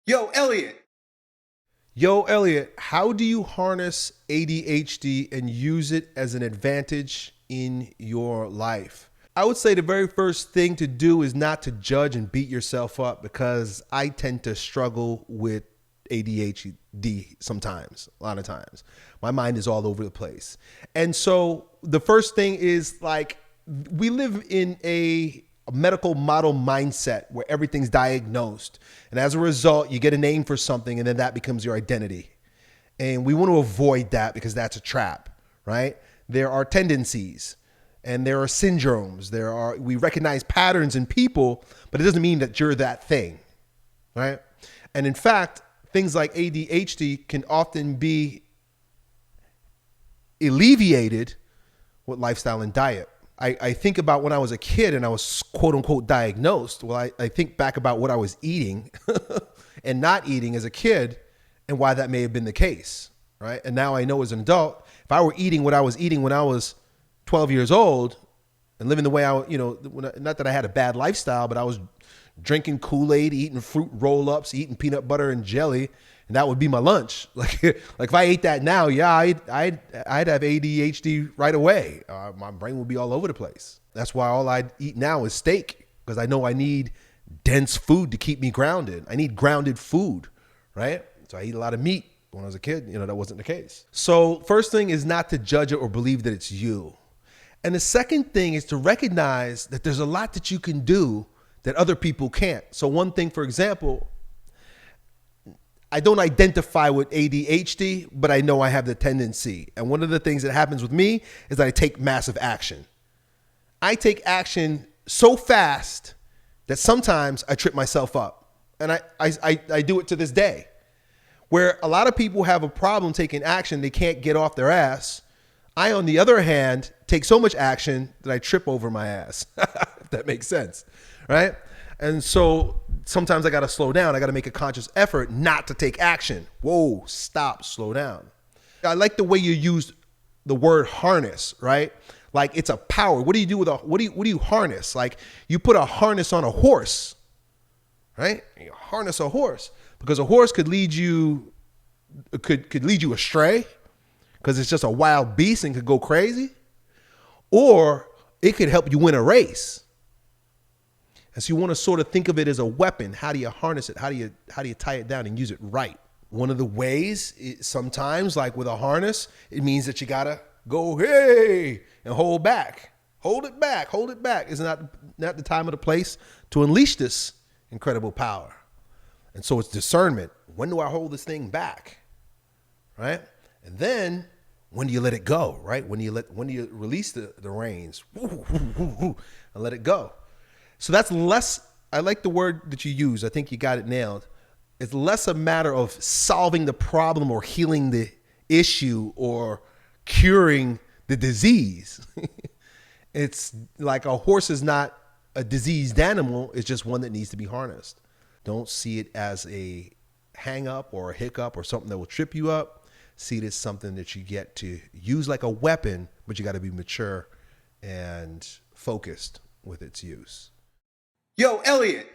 Yo, Elliott. Yo, Elliott, how do you harness ADHD and use it as an advantage in your life? I would say the very first thing to do is not to judge and beat yourself up, because I tend to struggle with ADHD sometimes, a lot of times. My mind is all over the place. And so the first thing is, like, we live in a medical model mindset where everything's diagnosed. And as a result, you get a name for something and then that becomes your identity. And we want to avoid that because that's a trap, right? There are tendencies and there are syndromes. We recognize patterns in people, but it doesn't mean that you're that thing, right? And in fact, things like ADHD can often be alleviated with lifestyle and diet. I think about when I was a kid and I was quote unquote diagnosed. Well, I think back about what I was eating and not eating as a kid and why that may have been the case, right? And now I know as an adult, if I were eating what I was eating when I was 12 years old and living the way not that I had a bad lifestyle, but I was drinking Kool-Aid, eating fruit roll-ups, eating peanut butter and jelly, and that would be my lunch. Like if I ate that now, yeah, I'd have ADHD right away. My brain would be all over the place. That's why all I eat now is steak, because I know I need dense food to keep me grounded. I need grounded food, right? So I eat a lot of meat. When I was a kid, that wasn't the case. So first thing is not to judge it or believe that it's you. And the second thing is to recognize that there's a lot that you can do that other people can't. So one thing, for example, I don't identify with ADHD, but I know I have the tendency. And one of the things that happens with me is that I take massive action. I take action so fast that sometimes I trip myself up. And I do it to this day, where a lot of people have a problem taking action. They can't get off their ass. I, on the other hand, take so much action that I trip over my ass, if that makes sense, right? And so sometimes I got to slow down. I got to make a conscious effort not to take action. Whoa, stop, slow down. I like the way you use the word harness, right? Like it's a power. What do you do with what do you harness? Like you put a harness on a horse, right? You harness a horse because a horse could lead you astray because it's just a wild beast and could go crazy, or it could help you win a race. And so you want to sort of think of it as a weapon. How do you harness it? How do you tie it down and use it right? One of the ways sometimes, like with a harness, it means that you got to go, hey, and hold back. Hold it back. Hold it back. Is not the time or the place to unleash this incredible power. And so it's discernment. When do I hold this thing back? Right? And then when do you let it go? Right? When do you release the reins and let it go? So that's less, I like the word that you use. I think you got it nailed. It's less a matter of solving the problem or healing the issue or curing the disease. It's like a horse is not a diseased animal. It's just one that needs to be harnessed. Don't see it as a hang up or a hiccup or something that will trip you up. See it as something that you get to use like a weapon, but you got to be mature and focused with its use. Yo, Elliott.